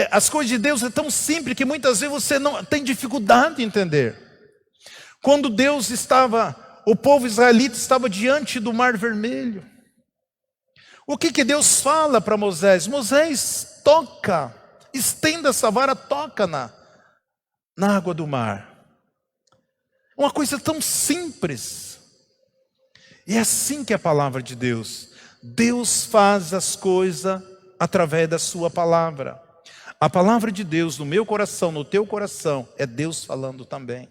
As coisas de Deus é tão simples que muitas vezes você não tem dificuldade de entender. Quando o povo israelita estava diante do Mar Vermelho, o que Deus fala para Moisés? Moisés, toca, estenda essa vara, toca na água do mar. Uma coisa tão simples. E é assim que é a palavra de Deus. Deus faz as coisas através da sua palavra. A palavra de Deus no meu coração, no teu coração, é Deus falando também.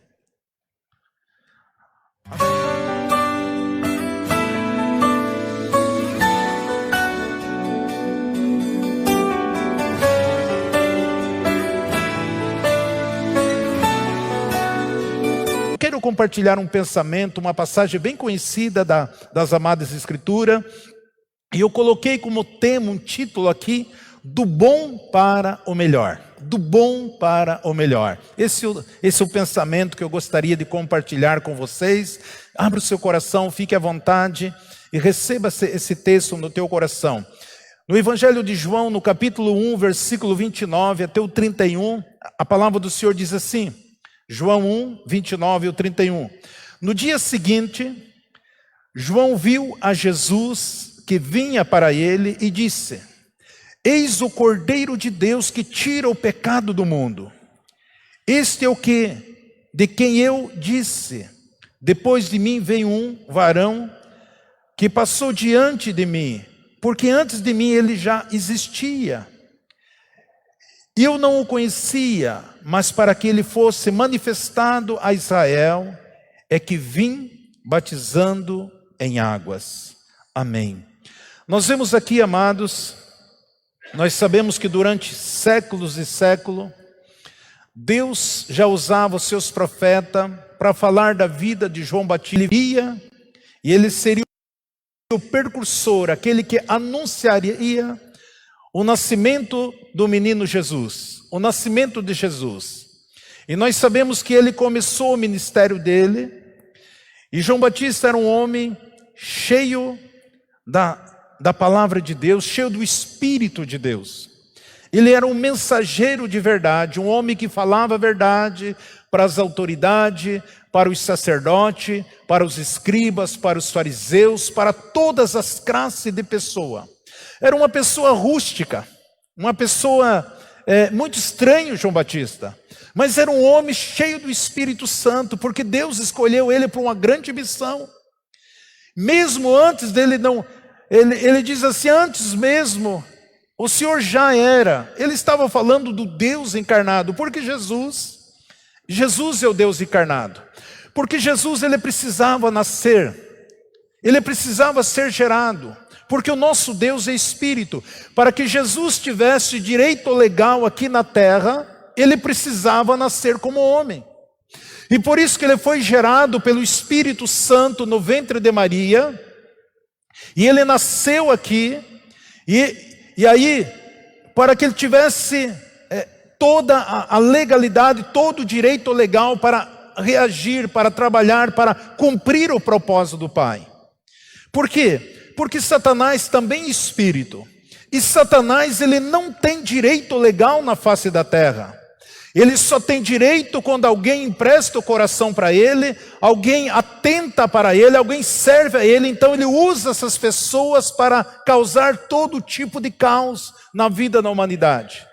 Quero compartilhar um pensamento, uma passagem bem conhecida das Amadas Escrituras, e eu coloquei como tema, um título aqui, do bom para o melhor. Do bom para o melhor. Esse é o pensamento que eu gostaria de compartilhar com vocês. Abra o seu coração, fique à vontade e receba esse texto no teu coração. No Evangelho de João, no capítulo 1, versículo 29 até o 31, a palavra do Senhor diz assim, João 1, 29 ao 31. No dia seguinte, João viu a Jesus que vinha para ele e disse: Eis o Cordeiro de Deus que tira o pecado do mundo. Este é o de quem eu disse: depois de mim vem um varão que passou diante de mim, porque antes de mim ele já existia. E eu não o conhecia, mas para que ele fosse manifestado a Israel, é que vim batizando em águas. Amém. Nós vemos aqui, amados, nós sabemos que durante séculos e séculos, Deus já usava os seus profetas para falar da vida de João Batista. E ele seria o precursor, aquele que anunciaria o nascimento do menino Jesus, o nascimento de Jesus. E nós sabemos que ele começou o ministério dele, e João Batista era um homem cheio da palavra de Deus, cheio do Espírito de Deus. Ele era um mensageiro de verdade, um homem que falava a verdade para as autoridades, para os sacerdotes, para os escribas, para os fariseus, para todas as classes de pessoa. Era uma pessoa rústica, uma pessoa muito estranha, João Batista. Mas era um homem cheio do Espírito Santo, porque Deus escolheu ele para uma grande missão. Mesmo antes dele não... Ele diz assim, antes mesmo, o Senhor já era. Ele estava falando do Deus encarnado, porque Jesus é o Deus encarnado. Porque Jesus, ele precisava nascer, ele precisava ser gerado. Porque o nosso Deus é Espírito. Para que Jesus tivesse direito legal aqui na terra, ele precisava nascer como homem. E por isso que ele foi gerado pelo Espírito Santo no ventre de Maria. E ele nasceu aqui. E aí, para que ele tivesse toda a legalidade, todo o direito legal para reagir, para trabalhar, para cumprir o propósito do Pai. Por quê? Porque Satanás também é espírito. E Satanás, ele não tem direito legal na face da terra. Ele só tem direito quando alguém empresta o coração para ele, alguém atenta para ele, alguém serve a ele. Então ele usa essas pessoas para causar todo tipo de caos na vida da humanidade.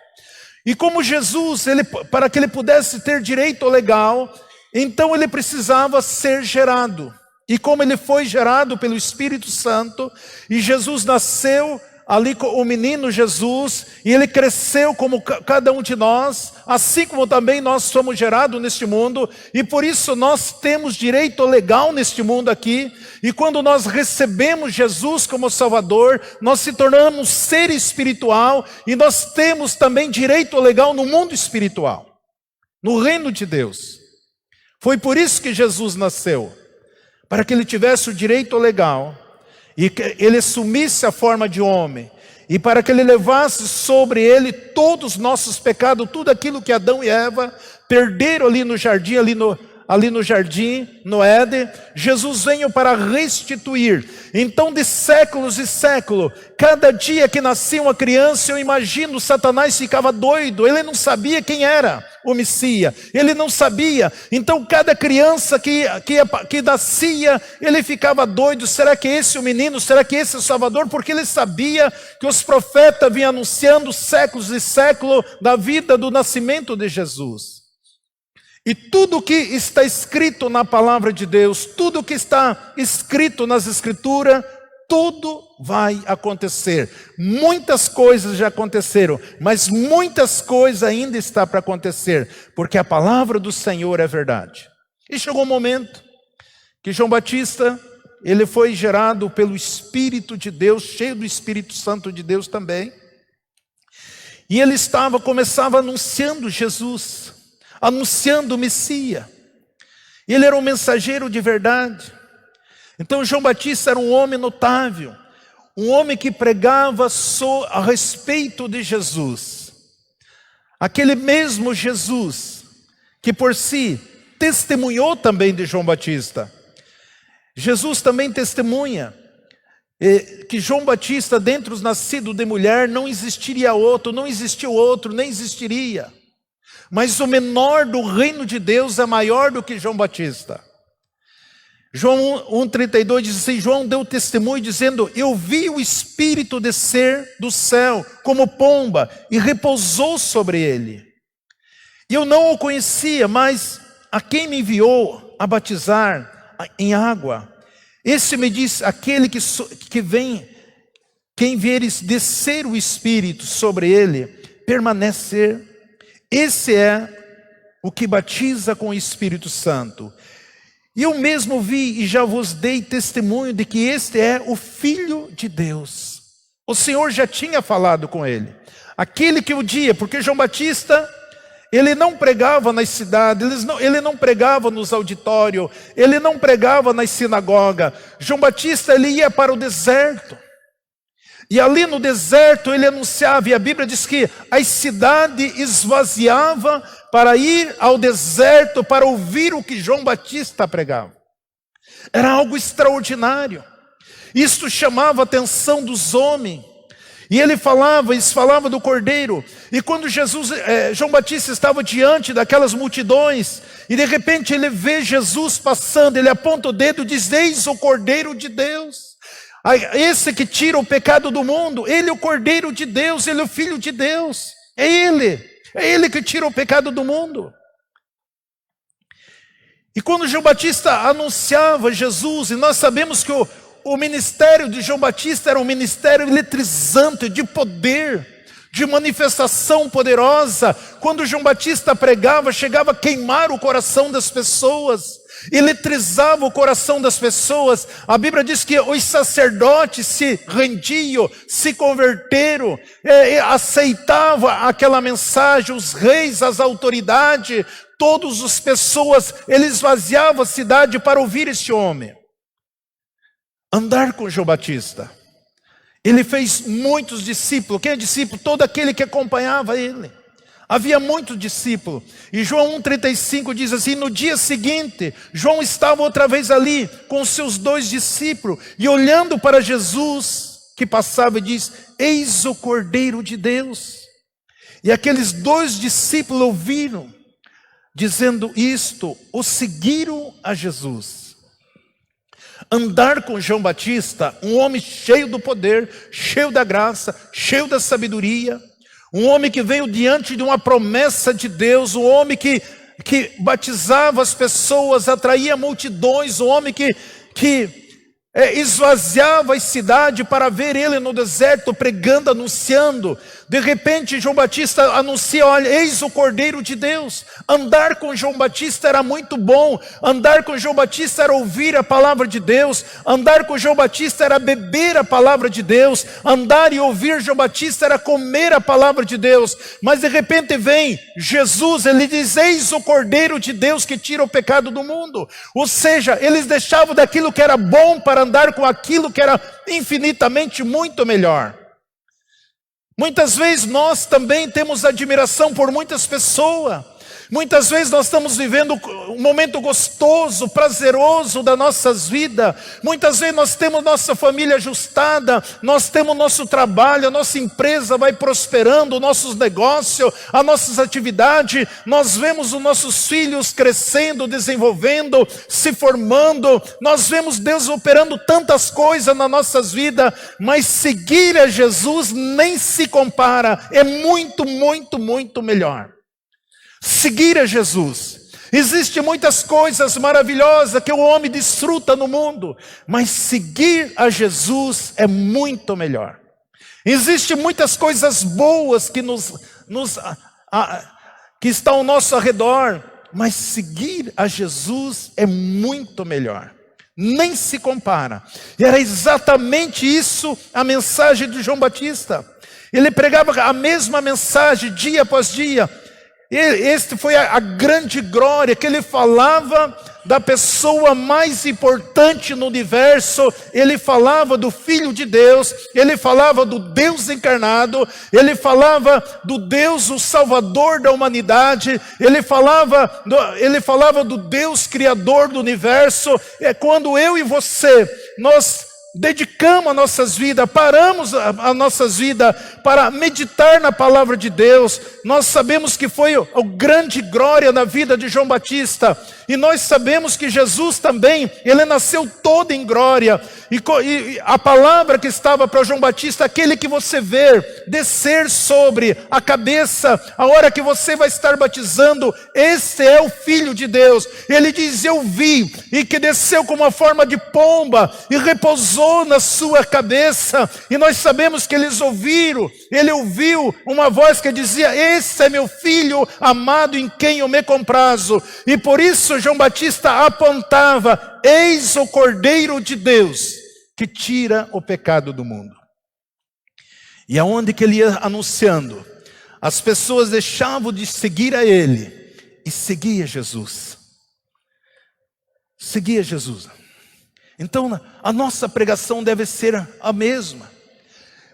E como Jesus, para que ele pudesse ter direito legal, então ele precisava ser gerado. E como ele foi gerado pelo Espírito Santo, e Jesus nasceu ali com o menino Jesus, e ele cresceu como cada um de nós, assim como também nós somos gerados neste mundo, e por isso nós temos direito legal neste mundo aqui, e quando nós recebemos Jesus como Salvador, nós se tornamos ser espiritual, e nós temos também direito legal no mundo espiritual, no reino de Deus. Foi por isso que Jesus nasceu. Para que ele tivesse o direito legal, e que ele assumisse a forma de homem, e para que ele levasse sobre ele todos os nossos pecados, tudo aquilo que Adão e Eva perderam ali no jardim, ali ali no jardim, no Éden, Jesus veio para restituir. Então, de séculos e séculos, cada dia que nascia uma criança, eu imagino, Satanás ficava doido, ele não sabia quem era o Messias, ele não sabia. Então, cada criança que nascia, ele ficava doido, será que esse é o menino? Será que esse é o Salvador? Porque ele sabia que os profetas vinham anunciando séculos e séculos da vida do nascimento de Jesus. E tudo que está escrito na palavra de Deus, tudo que está escrito nas Escrituras, tudo vai acontecer. Muitas coisas já aconteceram, mas muitas coisas ainda está para acontecer, porque a palavra do Senhor é verdade. E chegou um momento que João Batista, ele foi gerado pelo Espírito de Deus, cheio do Espírito Santo de Deus também. E ele começava anunciando Jesus, anunciando o Messias. Ele era um mensageiro de verdade. Então João Batista era um homem notável, um homem que pregava a respeito de Jesus. Aquele mesmo Jesus que por si testemunhou também de João Batista. Jesus também testemunha que João Batista, dentre os nascidos de mulher, não existiria outro, não existiu outro, nem existiria. Mas o menor do reino de Deus é maior do que João Batista. João 1,32 diz assim, João deu testemunho dizendo, eu vi o Espírito descer do céu como pomba e repousou sobre ele. E eu não o conhecia, mas a quem me enviou a batizar em água, esse me diz, aquele que vem, quem vieres descer o Espírito sobre ele, permanecer, esse é o que batiza com o Espírito Santo. E eu mesmo vi e já vos dei testemunho de que este é o Filho de Deus. O Senhor já tinha falado com ele. Aquele que o dia, porque João Batista, ele não pregava nas cidades, ele não pregava nos auditórios, ele não pregava nas sinagogas. João Batista, ele ia para o deserto. E ali no deserto ele anunciava, e a Bíblia diz que a cidade esvaziava para ir ao deserto, para ouvir o que João Batista pregava. Era algo extraordinário. Isto chamava a atenção dos homens. E eles falavam do Cordeiro. E quando João Batista estava diante daquelas multidões, e de repente ele vê Jesus passando, ele aponta o dedo e diz, eis o Cordeiro de Deus. Esse que tira o pecado do mundo, ele é o Cordeiro de Deus, ele é o Filho de Deus. É ele que tira o pecado do mundo. E quando João Batista anunciava Jesus, e nós sabemos que o ministério de João Batista era um ministério eletrizante, de poder, de manifestação poderosa. Quando João Batista pregava, chegava a queimar o coração das pessoas, eletrizava o coração das pessoas. A Bíblia diz que os sacerdotes se rendiam, se converteram, aceitavam aquela mensagem, os reis, as autoridades, todas as pessoas, eles esvaziavam a cidade para ouvir esse homem. Andar com João Batista, ele fez muitos discípulos. Quem é discípulo? Todo aquele que acompanhava ele. Havia muitos discípulos. E João 1,35 diz assim, no dia seguinte, João estava outra vez ali, com os seus 2 discípulos, e olhando para Jesus, que passava e diz, eis o Cordeiro de Deus. E aqueles 2 discípulos ouviram, dizendo isto, o seguiram a Jesus. Andar com João Batista, um homem cheio do poder, cheio da graça, cheio da sabedoria, um homem que veio diante de uma promessa de Deus, um homem que batizava as pessoas, atraía multidões, um homem que esvaziava a cidade para ver ele no deserto pregando, anunciando. De repente João Batista anuncia, olha, eis o Cordeiro de Deus. Andar com João Batista era muito bom. Andar com João Batista era ouvir a palavra de Deus. Andar com João Batista era beber a palavra de Deus. Andar e ouvir João Batista era comer a palavra de Deus. Mas de repente vem Jesus, ele diz, eis o Cordeiro de Deus que tira o pecado do mundo. Ou seja, eles deixavam daquilo que era bom para andar com aquilo que era infinitamente muito melhor. Muitas vezes nós também temos admiração por muitas pessoas, Muitas vezes nós estamos vivendo um momento gostoso, prazeroso das nossas vidas. Muitas vezes nós temos nossa família ajustada, nós temos nosso trabalho, a nossa empresa vai prosperando, nossos negócios, as nossas atividades. Nós vemos os nossos filhos crescendo, desenvolvendo, se formando. Nós vemos Deus operando tantas coisas nas nossas vidas, mas seguir a Jesus nem se compara. É muito, muito, muito melhor. Seguir a Jesus. Existem muitas coisas maravilhosas que o homem desfruta no mundo, mas seguir a Jesus é muito melhor. Existem muitas coisas boas que que estão ao nosso redor, mas seguir a Jesus é muito melhor. Nem se compara. E era exatamente isso a mensagem de João Batista. Ele pregava a mesma mensagem dia após dia. Este foi a grande glória, que ele falava da pessoa mais importante no universo. Ele falava do Filho de Deus, ele falava do Deus encarnado, ele falava do Deus, o Salvador da humanidade, ele falava do Deus Criador do universo. É quando eu e você, nós dedicamos as nossas vidas, paramos as nossas vidas para meditar na palavra de Deus. Nós sabemos que foi a grande glória na vida de João Batista. E nós sabemos que Jesus também, ele nasceu todo em glória. E a palavra que estava para João Batista, aquele que você vê descer sobre a cabeça, a hora que você vai estar batizando, esse é o Filho de Deus. Ele diz, eu vi, e que desceu com uma forma de pomba, e repousou na sua cabeça. E nós sabemos que ele ouviu uma voz que dizia, esse é meu Filho amado em quem eu me comprazo. E por isso João Batista apontava, eis o Cordeiro de Deus, que tira o pecado do mundo. E aonde que ele ia anunciando, as pessoas deixavam de seguir a ele e seguia Jesus. Seguia Jesus. Então a nossa pregação deve ser a mesma.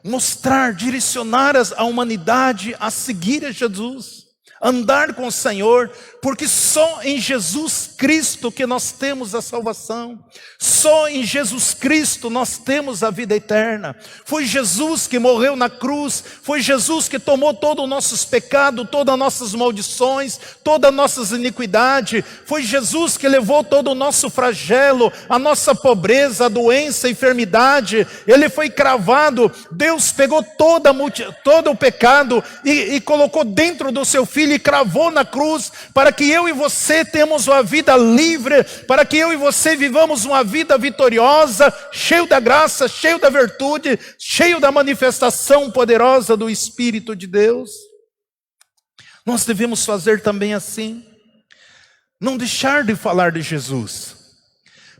Mostrar, direcionar a humanidade a seguir a Jesus. Andar com o Senhor, porque só em Jesus Cristo que nós temos a salvação. Só em Jesus Cristo nós temos a vida eterna. Foi Jesus que morreu na cruz, foi Jesus que tomou todos os nossos pecados, todas as nossas maldições, todas as nossas iniquidades. Foi Jesus que levou todo o nosso flagelo, a nossa pobreza, a doença, a enfermidade. Ele foi cravado. Deus pegou todo o pecado e colocou dentro do seu Filho e cravou na cruz, para que eu e você tenhamos uma vida livre, para que eu e você vivamos uma vida vitoriosa, cheio da graça, cheio da virtude, cheio da manifestação poderosa do Espírito de Deus. Nós devemos fazer também assim, não deixar de falar de Jesus,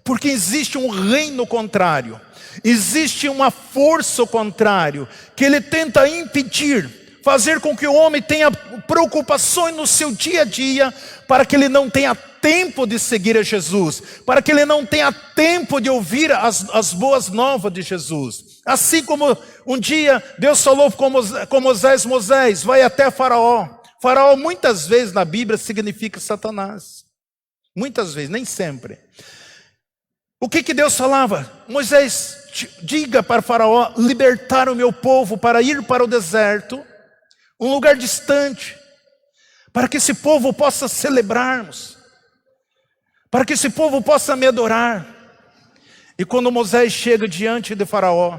porque existe um reino contrário, existe uma força contrária, que ele tenta impedir, fazer com que o homem tenha preocupações no seu dia a dia, para que ele não tenha tempo de seguir a Jesus, para que ele não tenha tempo de ouvir as boas novas de Jesus. Assim como um dia Deus falou com Moisés, Moisés, vai até Faraó. Faraó muitas vezes na Bíblia significa Satanás. Muitas vezes, nem sempre. O que Deus falava? Moisés, diga para Faraó libertar o meu povo para ir para o deserto, um lugar distante, para que esse povo possa celebrarmos, para que esse povo possa me adorar. E quando Moisés chega diante de Faraó,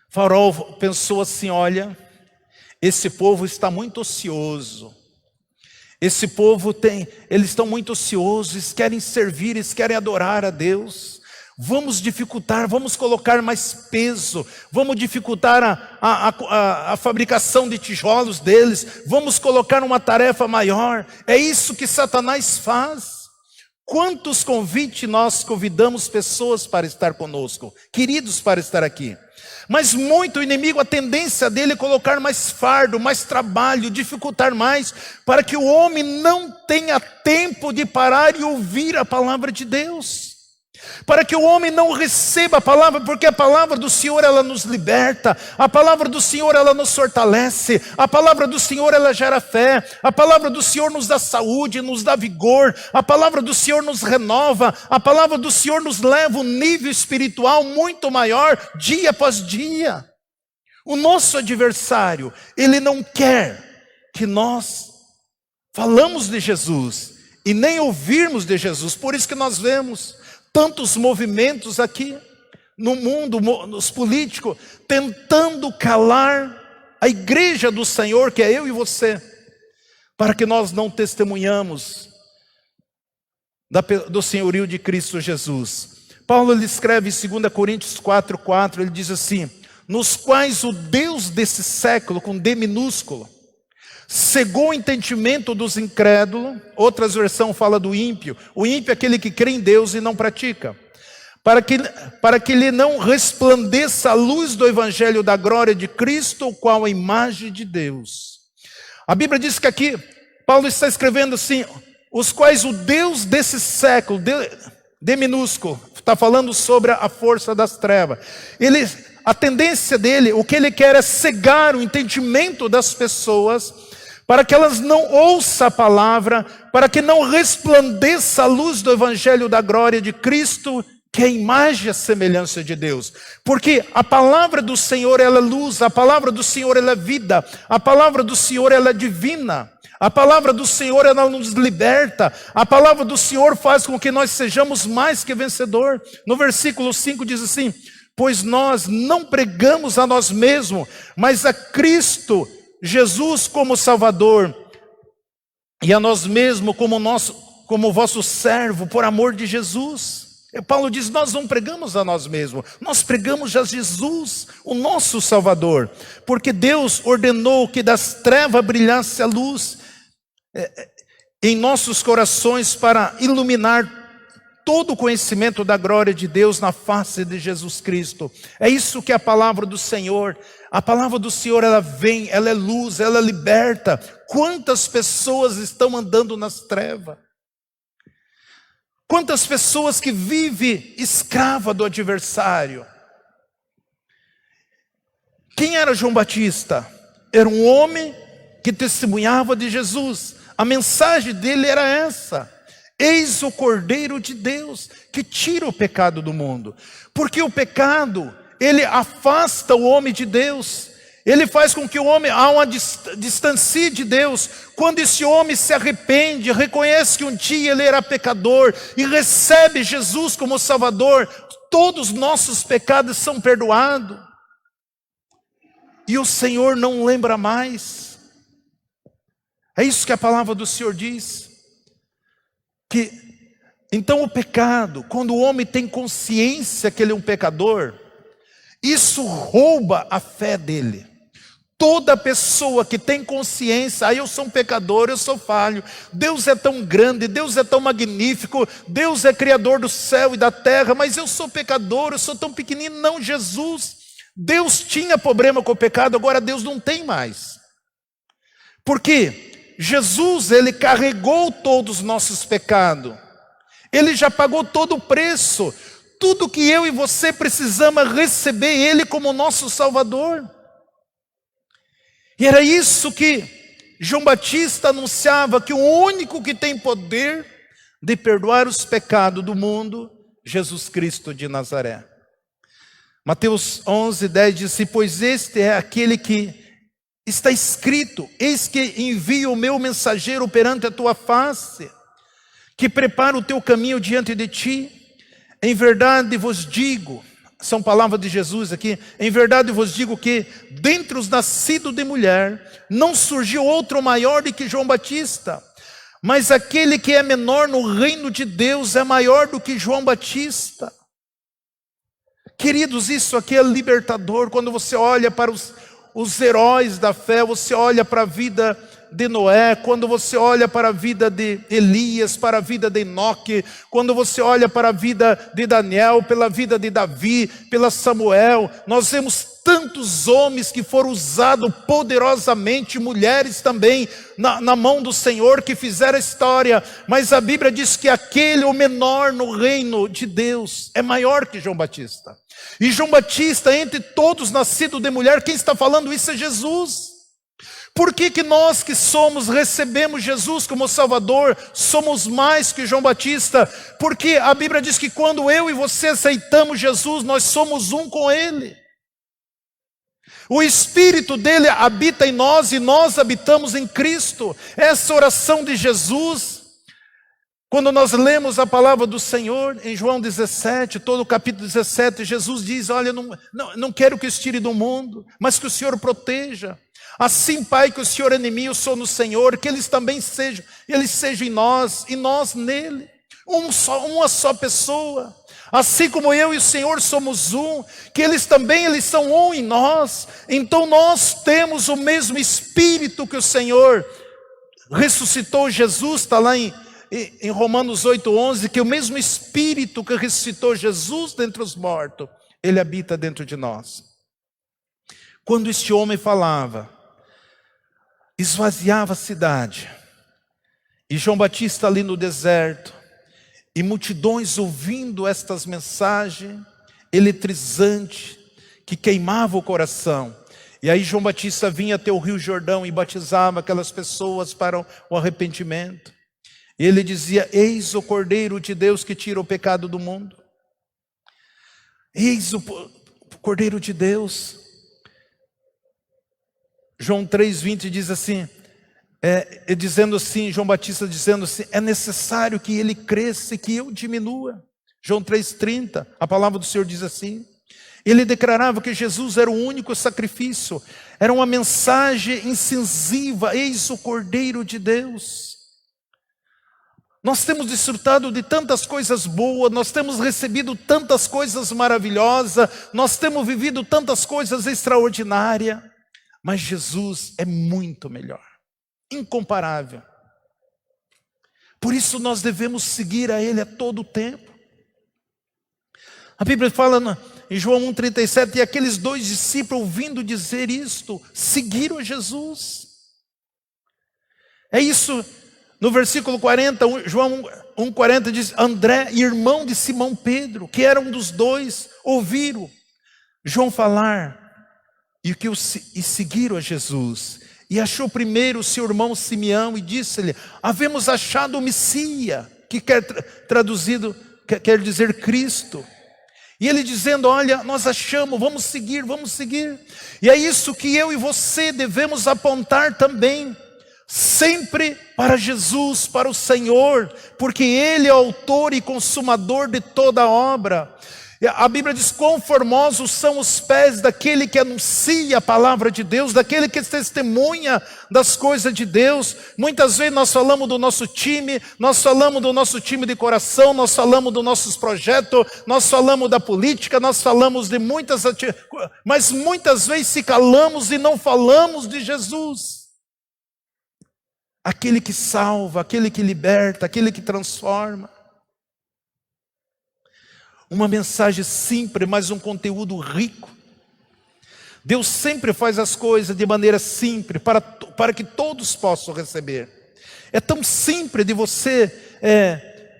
Faraó pensou assim, olha, esse povo está muito ocioso, esse povo eles estão muito ociosos, eles querem servir, eles querem adorar a Deus. Vamos dificultar, vamos colocar mais peso, vamos dificultar a fabricação de tijolos deles, vamos colocar uma tarefa maior. É isso que Satanás faz. Quantos convites nós convidamos pessoas para estar conosco, queridos para estar aqui. Mas muito o inimigo, a tendência dele é colocar mais fardo, mais trabalho, dificultar mais, para que o homem não tenha tempo de parar e ouvir a palavra de Deus. Para que o homem não receba a palavra, porque a palavra do Senhor ela nos liberta, a palavra do Senhor ela nos fortalece, a palavra do Senhor ela gera fé, a palavra do Senhor nos dá saúde, nos dá vigor, a palavra do Senhor nos renova, a palavra do Senhor nos leva a um nível espiritual muito maior, dia após dia. O nosso adversário, ele não quer que nós falamos de Jesus e nem ouvirmos de Jesus, por isso que nós vemos tantos movimentos aqui no mundo, nos políticos, tentando calar a igreja do Senhor, que é eu e você, para que nós não testemunhamos do senhorio de Cristo Jesus. Paulo ele escreve em 2 Coríntios 4:4, ele diz assim: nos quais o Deus desse século, com D minúsculo, cegou o entendimento dos incrédulos. Outras versões falam do ímpio. O ímpio é aquele que crê em Deus e não pratica. Para que lhe não resplandeça a luz do evangelho da glória de Cristo, o qual é a imagem de Deus. A Bíblia diz que aqui, Paulo está escrevendo assim, os quais o Deus desse século, D minúsculo, está falando sobre a força das trevas. A tendência dele, o que ele quer é cegar o entendimento das pessoas, para que elas não ouçam a palavra, para que não resplandeça a luz do evangelho da glória de Cristo, que é a imagem e a semelhança de Deus. Porque a palavra do Senhor ela é luz, a palavra do Senhor ela é vida, a palavra do Senhor ela é divina, a palavra do Senhor ela nos liberta, a palavra do Senhor faz com que nós sejamos mais que vencedor. No versículo 5 diz assim: pois nós não pregamos a nós mesmos, mas a Cristo Jesus como Salvador, e a nós mesmos como vosso servo, por amor de Jesus. Paulo diz, nós não pregamos a nós mesmos, nós pregamos a Jesus, o nosso Salvador, porque Deus ordenou que das trevas brilhasse a luz em nossos corações, para iluminar todo o conhecimento da glória de Deus na face de Jesus Cristo. É isso que é a palavra do Senhor. A palavra do Senhor, ela vem, ela é luz, ela liberta. Quantas pessoas estão andando nas trevas? Quantas pessoas que vivem escrava do adversário? Quem era João Batista? Era um homem que testemunhava de Jesus. A mensagem dele era essa: eis o Cordeiro de Deus que tira o pecado do mundo. Porque o pecado, ele afasta o homem de Deus. Ele faz com que o homem distancie de Deus. Quando esse homem se arrepende, reconhece que um dia ele era pecador e recebe Jesus como Salvador, todos os nossos pecados são perdoados. E o Senhor não lembra mais. É isso que a palavra do Senhor diz. Então o pecado, quando o homem tem consciência que ele é um pecador, isso rouba a fé dele. Toda pessoa que tem consciência, eu sou um pecador, eu sou falho, Deus é tão grande, Deus é tão magnífico, Deus é criador do céu e da terra, mas eu sou pecador, eu sou tão pequenino. Não, Jesus, Deus tinha problema com o pecado, agora Deus não tem mais. Porque Jesus, ele carregou todos os nossos pecados. Ele já pagou todo o preço. Tudo que eu e você precisamos é receber ele como nosso Salvador. E era isso que João Batista anunciava, que o único que tem poder de perdoar os pecados do mundo, Jesus Cristo de Nazaré. Mateus 11:10 diz assim: pois este é aquele que está escrito, eis que envio o meu mensageiro perante a tua face, que prepara o teu caminho diante de ti. Em verdade vos digo, são palavras de Jesus aqui, em verdade vos digo que dentre os nascidos de mulher, não surgiu outro maior do que João Batista, mas aquele que é menor no reino de Deus é maior do que João Batista. Queridos, isso aqui é libertador. Quando você olha para os heróis da fé, você olha para a vida de Noé, quando você olha para a vida de Elias, para a vida de Enoque, quando você olha para a vida de Daniel, pela vida de Davi, pela Samuel, nós vemos tantos homens que foram usados poderosamente, mulheres também, na mão do Senhor, que fizeram a história. Mas a Bíblia diz que aquele, o menor no reino de Deus, é maior que João Batista. E João Batista, entre todos nascidos de mulher, quem está falando isso é Jesus. Por que nós que recebemos Jesus como Salvador, somos mais que João Batista? Porque a Bíblia diz que quando eu e você aceitamos Jesus, nós somos um com Ele. O Espírito dele habita em nós e nós habitamos em Cristo. Essa oração de Jesus, quando nós lemos a palavra do Senhor em João 17, todo o capítulo 17, Jesus diz: olha, não quero que os tire do mundo, mas que o Senhor proteja. Assim, Pai, que o Senhor é em mim, eu sou no Senhor, que eles também sejam, eles sejam em nós e nós nele. Uma só pessoa. Assim como eu e o Senhor somos um, que eles são um em nós. Então nós temos o mesmo Espírito que o Senhor ressuscitou Jesus, está lá em Romanos 8:11, que o mesmo Espírito que ressuscitou Jesus dentre os mortos, ele habita dentro de nós. Quando este homem falava, esvaziava a cidade, e João Batista ali no deserto, e multidões ouvindo estas mensagens eletrizantes, que queimava o coração. E aí João Batista vinha até o Rio Jordão e batizava aquelas pessoas para o arrependimento. E ele dizia: eis o Cordeiro de Deus que tira o pecado do mundo. Eis o Cordeiro de Deus. João 3:20 diz assim, João Batista dizendo assim: é necessário que ele cresça e que eu diminua. João 3:30, a palavra do Senhor diz assim. Ele declarava que Jesus era o único sacrifício, era uma mensagem incisiva: eis o Cordeiro de Deus. Nós temos desfrutado de tantas coisas boas, nós temos recebido tantas coisas maravilhosas, nós temos vivido tantas coisas extraordinárias, mas Jesus é muito melhor, incomparável. Por isso nós devemos seguir a Ele a todo tempo. A Bíblia fala em João 1:37, e aqueles 2 discípulos, ouvindo dizer isto, seguiram Jesus. É isso. No versículo 40, João 1:40 diz: André, irmão de Simão Pedro, que era um dos 2, ouviram João falar e seguiram a Jesus. E achou primeiro o seu irmão Simeão e disse-lhe: havemos achado o Messias, que traduzido quer dizer Cristo. E ele dizendo: olha, nós achamos, vamos seguir. E é isso que eu e você devemos apontar também, sempre para Jesus, para o Senhor, porque Ele é autor e consumador de toda a obra. A Bíblia diz: quão formosos são os pés daquele que anuncia a palavra de Deus, daquele que testemunha das coisas de Deus. Muitas vezes nós falamos do nosso time, nós falamos do nosso time de coração, nós falamos dos nossos projetos, nós falamos da política, nós falamos de muitas atividades, mas muitas vezes se calamos e não falamos de Jesus. Aquele que salva, aquele que liberta, aquele que transforma. Uma mensagem simples, mas um conteúdo rico. Deus sempre faz as coisas de maneira simples, para que todos possam receber. É tão simples de você,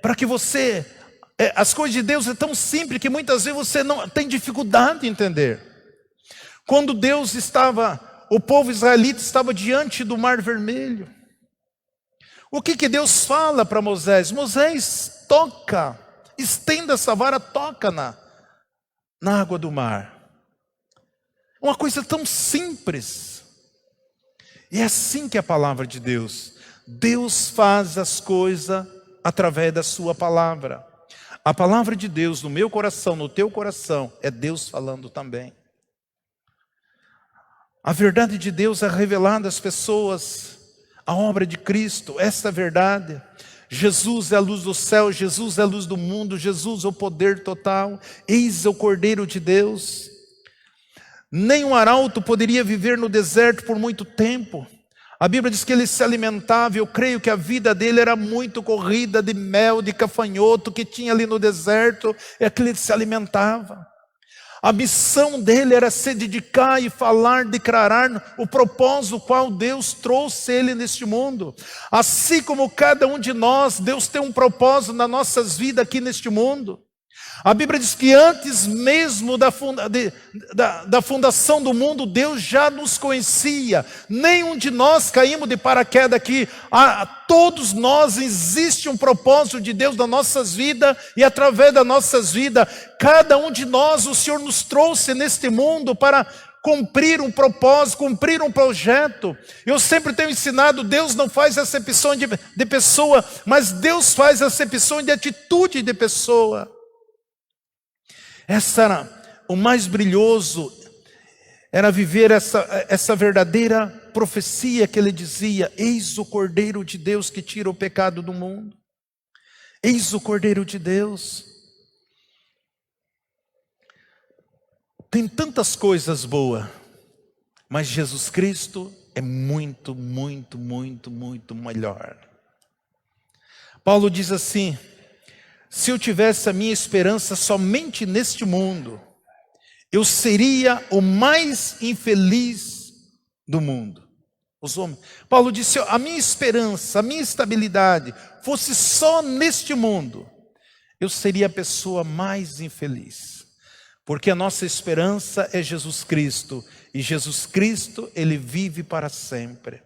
para que você, as coisas de Deus é tão simples que muitas vezes você não tem dificuldade de entender. Quando o povo israelita estava diante do Mar Vermelho, o que Deus fala para Moisés? Moisés, toca, estenda essa vara, toca na água do mar. Uma coisa tão simples. E é assim que é a palavra de Deus. Deus faz as coisas através da sua palavra. A palavra de Deus no meu coração, no teu coração, é Deus falando também. A verdade de Deus é revelada às pessoas. A obra de Cristo, essa verdade. Jesus é a luz do céu, Jesus é a luz do mundo, Jesus é o poder total. Eis o Cordeiro de Deus. Nem um arauto poderia viver no deserto por muito tempo. A Bíblia diz que ele se alimentava, eu creio que a vida dele era muito corrida de mel, de gafanhoto que tinha ali no deserto, é que ele se alimentava. A missão dele era se dedicar e falar, declarar o propósito qual Deus trouxe ele neste mundo. Assim como cada um de nós, Deus tem um propósito nas nossas vidas aqui neste mundo. A Bíblia diz que antes mesmo da fundação do mundo, Deus já nos conhecia. Nenhum de nós caímos de paraquedas aqui. A todos nós existe um propósito de Deus nas nossas vidas. E através das nossas vidas, cada um de nós, o Senhor nos trouxe neste mundo para cumprir um propósito, cumprir um projeto. Eu sempre tenho ensinado, Deus não faz acepção de pessoa, mas Deus faz acepção de atitude de pessoa. Essa era o mais brilhoso, era viver essa verdadeira profecia que ele dizia: eis o Cordeiro de Deus que tira o pecado do mundo. Eis o Cordeiro de Deus. Tem tantas coisas boas, mas Jesus Cristo é muito, muito, muito, muito melhor. Paulo diz assim: se eu tivesse a minha esperança somente neste mundo, eu seria o mais infeliz do mundo. Os homens. Paulo disse: a minha esperança, a minha estabilidade fosse só neste mundo, eu seria a pessoa mais infeliz. Porque a nossa esperança é Jesus Cristo, e Jesus Cristo, Ele vive para sempre.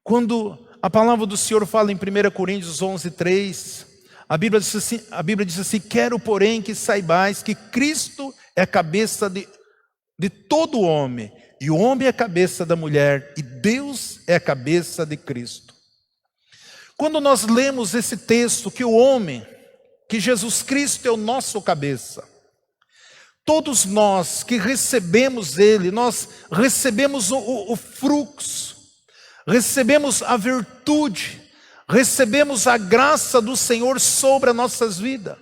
Quando a palavra do Senhor fala em 1 Coríntios 11:3, a Bíblia diz assim: quero, porém, que saibais que Cristo é a cabeça de todo homem, e o homem é a cabeça da mulher, e Deus é a cabeça de Cristo. Quando nós lemos esse texto, que Jesus Cristo é o nosso cabeça, todos nós que recebemos Ele, nós recebemos o fluxo, recebemos a virtude, recebemos a graça do Senhor sobre as nossas vidas.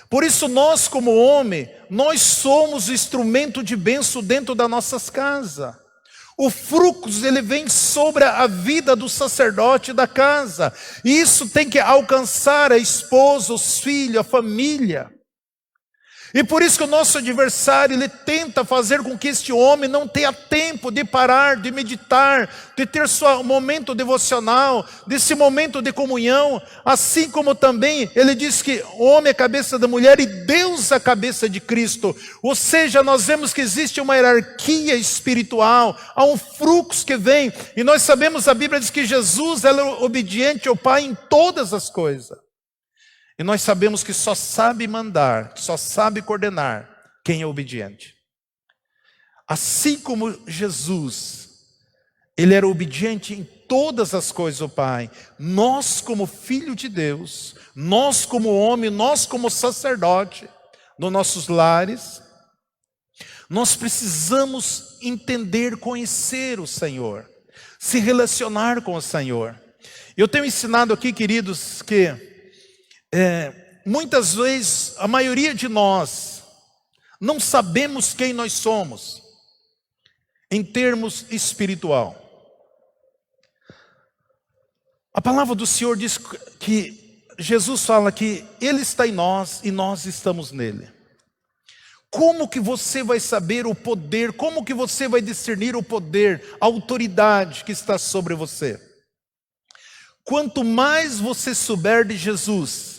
Por isso nós como homem, nós somos instrumento de bênção dentro das nossas casas. O fluxo, ele vem sobre a vida do sacerdote da casa. E isso tem que alcançar a esposa, os filhos, a família. E por isso que o nosso adversário, ele tenta fazer com que este homem não tenha tempo de parar, de meditar, de ter seu momento devocional, desse momento de comunhão. Assim como também ele diz que o homem é a cabeça da mulher e Deus é a cabeça de Cristo. Ou seja, nós vemos que existe uma hierarquia espiritual, há um fluxo que vem. E nós sabemos, a Bíblia diz que Jesus é obediente ao Pai em todas as coisas. E nós sabemos que só sabe mandar, só sabe coordenar quem é obediente. Assim como Jesus, Ele era obediente em todas as coisas ao Pai, nós como filho de Deus, nós como homem, nós como sacerdote, nos nossos lares, nós precisamos entender, conhecer o Senhor, se relacionar com o Senhor. Eu tenho ensinado aqui, queridos, que muitas vezes, a maioria de nós não sabemos quem nós somos em termos espiritual. A palavra do Senhor diz que Jesus fala que Ele está em nós e nós estamos nele. Como que você vai saber o poder, como que você vai discernir o poder, a autoridade que está sobre você? Quanto mais você souber de Jesus,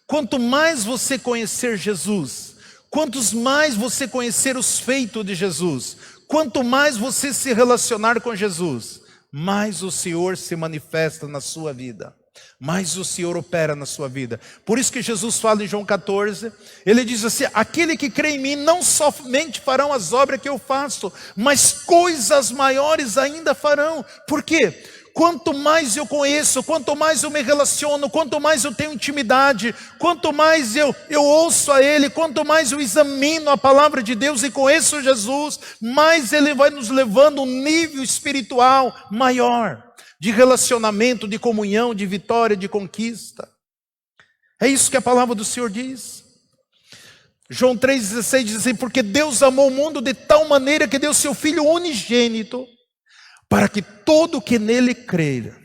quanto mais você conhecer Jesus, quantos mais você conhecer os feitos de Jesus, quanto mais você se relacionar com Jesus, mais o Senhor se manifesta na sua vida, mais o Senhor opera na sua vida. Por isso que Jesus fala em João 14, Ele diz assim: aquele que crê em mim não somente farão as obras que eu faço, mas coisas maiores ainda farão. Por quê? Quanto mais eu conheço, quanto mais eu me relaciono, quanto mais eu tenho intimidade, quanto mais eu ouço a Ele, quanto mais eu examino a palavra de Deus e conheço Jesus, mais Ele vai nos levando a um nível espiritual maior, de relacionamento, de comunhão, de vitória, de conquista. É isso que a palavra do Senhor diz. João 3,16 diz assim: porque Deus amou o mundo de tal maneira que deu seu Filho unigênito, para que todo que nele crer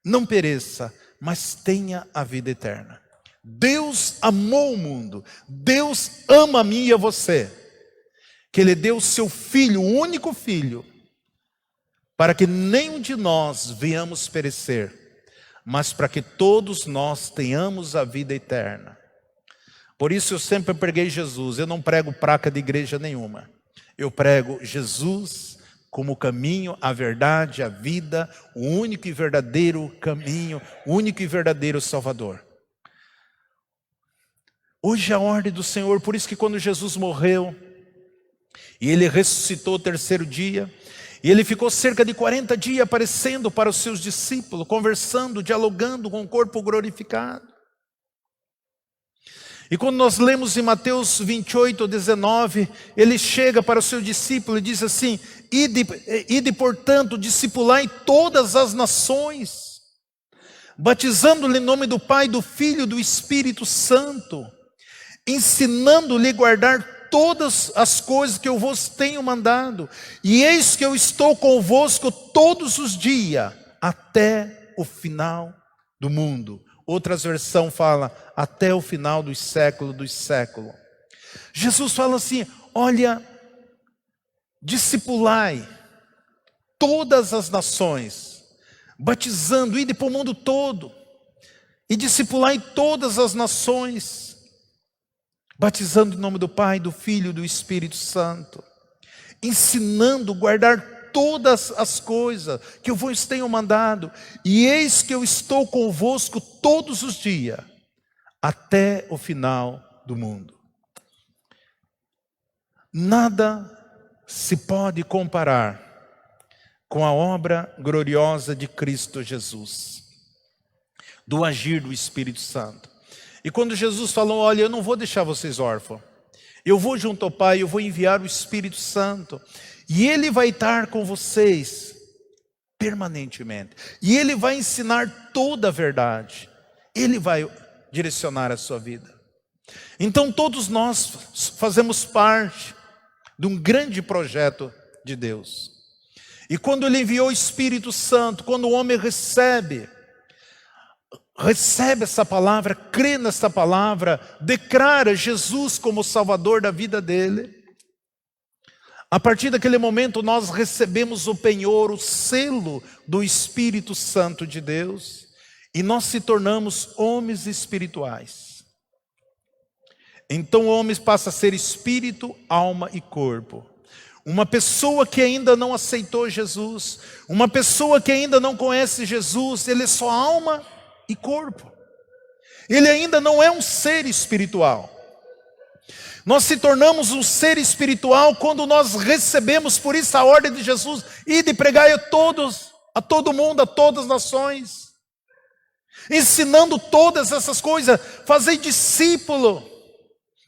não pereça, mas tenha a vida eterna. Deus amou o mundo, Deus ama a mim e a você, que Ele deu o seu Filho, o único Filho, para que nenhum de nós venhamos perecer, mas para que todos nós tenhamos a vida eterna. Por isso eu sempre preguei Jesus. Eu não prego placa de igreja nenhuma. Eu prego Jesus como o caminho, a verdade, a vida, o único e verdadeiro caminho, o único e verdadeiro Salvador. Hoje é a ordem do Senhor. Por isso que quando Jesus morreu, e Ele ressuscitou o terceiro dia, e Ele ficou cerca de 40 dias aparecendo para os seus discípulos, conversando, dialogando com o corpo glorificado. E quando nós lemos em Mateus 28, 19, Ele chega para o seu discípulo e diz assim: Ide, portanto, discipulai todas as nações, batizando-lhe em nome do Pai, do Filho e do Espírito Santo, ensinando-lhe a guardar todas as coisas que eu vos tenho mandado, e eis que eu estou convosco todos os dias, até o final do mundo. Outras versões falam, até o final dos séculos. Jesus fala assim: olha, discipulai todas as nações, batizando, ide para o mundo todo, e discipulai todas as nações, batizando em nome do Pai, do Filho e do Espírito Santo, ensinando a guardar todas as coisas que eu vos tenho mandado, e eis que eu estou convosco todos os dias, até o final do mundo. Nada se pode comparar com a obra gloriosa de Cristo Jesus, do agir do Espírito Santo. E quando Jesus falou: olha, eu não vou deixar vocês órfãos, eu vou junto ao Pai, eu vou enviar o Espírito Santo, e Ele vai estar com vocês permanentemente, e Ele vai ensinar toda a verdade, Ele vai direcionar a sua vida. Então todos nós fazemos parte de um grande projeto de Deus. E quando Ele enviou o Espírito Santo, quando o homem recebe essa palavra, crê nessa palavra, declara Jesus como Salvador da vida dele, a partir daquele momento nós recebemos o penhor, o selo do Espírito Santo de Deus, e nós se tornamos homens espirituais. Então o homem passa a ser espírito, alma e corpo. Uma pessoa que ainda não aceitou Jesus, uma pessoa que ainda não conhece Jesus, ele é só alma e corpo. Ele ainda não é um ser espiritual. Nós se tornamos um ser espiritual quando nós recebemos, por isso a ordem de Jesus: ide pregai a todo mundo, a todas as nações, ensinando todas essas coisas, fazer discípulo.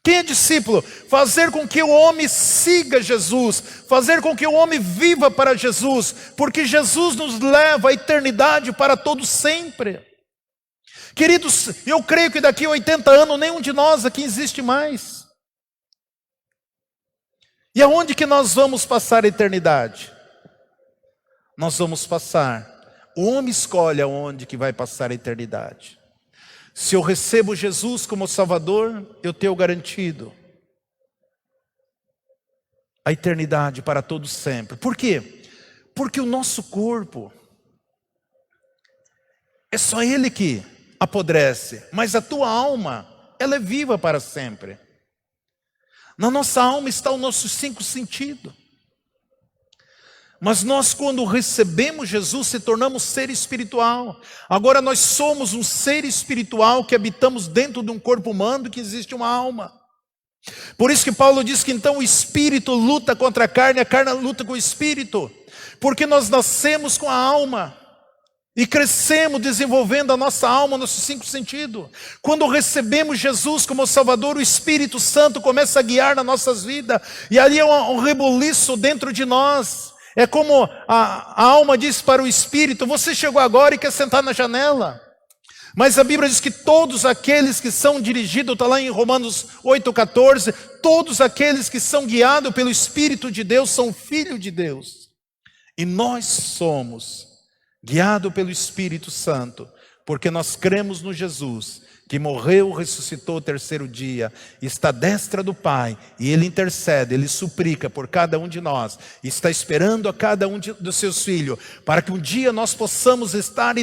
Quem é discípulo? Fazer com que o homem siga Jesus, fazer com que o homem viva para Jesus, porque Jesus nos leva à eternidade para todo sempre. Queridos, eu creio que daqui a 80 anos nenhum de nós aqui existe mais. E aonde que nós vamos passar a eternidade? Nós vamos passar, o homem escolhe aonde que vai passar a eternidade. Se eu recebo Jesus como Salvador, eu tenho garantido a eternidade para todo sempre. Por quê? Porque o nosso corpo, é só ele que apodrece, mas a tua alma, ela é viva para sempre. Na nossa alma está os nossos 5 sentidos. Mas nós, quando recebemos Jesus, se tornamos ser espiritual. Agora nós somos um ser espiritual que habitamos dentro de um corpo humano, que existe uma alma. Por isso que Paulo diz que então o espírito luta contra a carne luta com o espírito. Porque nós nascemos com a alma e crescemos desenvolvendo a nossa alma, nossos 5 sentidos. Quando recebemos Jesus como Salvador, o Espírito Santo começa a guiar nas nossas vidas. E ali é um rebuliço dentro de nós. É como a alma diz para o Espírito: você chegou agora e quer sentar na janela. Mas a Bíblia diz que todos aqueles que são dirigidos, está lá em Romanos 8,14, todos aqueles que são guiados pelo Espírito de Deus são filhos de Deus. E nós somos guiados pelo Espírito Santo, porque nós cremos no Jesus, que morreu, ressuscitou o terceiro dia, está à destra do Pai, e Ele intercede, Ele suplica por cada um de nós, e está esperando a cada um dos seus filhos, para que um dia nós possamos estar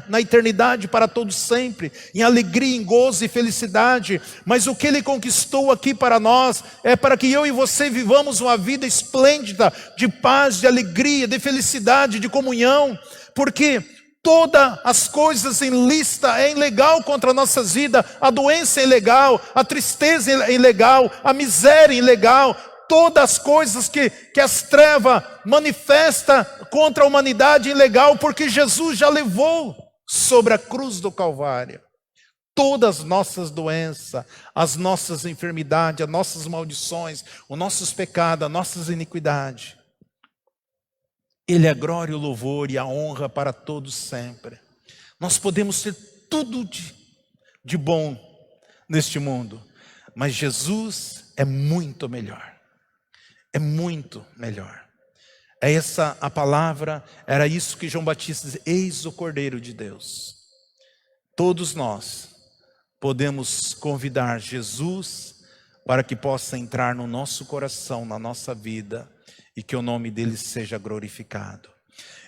na eternidade para todos sempre, em alegria, em gozo e felicidade. Mas o que Ele conquistou aqui para nós, é para que eu e você vivamos uma vida esplêndida, de paz, de alegria, de felicidade, de comunhão, porque todas as coisas em lista é ilegal contra nossas vidas. A doença é ilegal, a tristeza é ilegal, a miséria é ilegal. Todas as coisas que as trevas manifestam contra a humanidade é ilegal, porque Jesus já levou sobre a cruz do Calvário todas as nossas doenças, as nossas enfermidades, as nossas maldições, os nossos pecados, as nossas iniquidades. Ele é a glória, o louvor e a honra para todos sempre. Nós podemos ter tudo de bom neste mundo, mas Jesus é muito melhor. É muito melhor. É essa a palavra, era isso que João Batista dizia: eis o Cordeiro de Deus. Todos nós podemos convidar Jesus para que possa entrar no nosso coração, na nossa vida, e que o nome dele seja glorificado.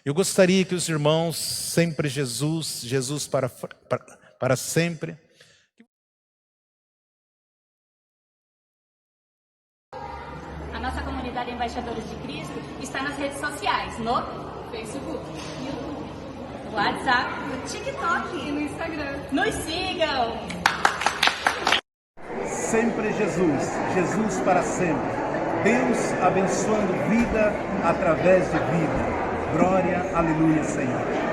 Eu gostaria que os irmãos, sempre Jesus, Jesus para sempre. A nossa comunidade Embaixadores de Cristo está nas redes sociais, no Facebook, YouTube, no WhatsApp, no TikTok e no Instagram. Nos sigam! Sempre Jesus, Jesus para sempre. Deus abençoando vida através de vida. Glória, aleluia, Senhor.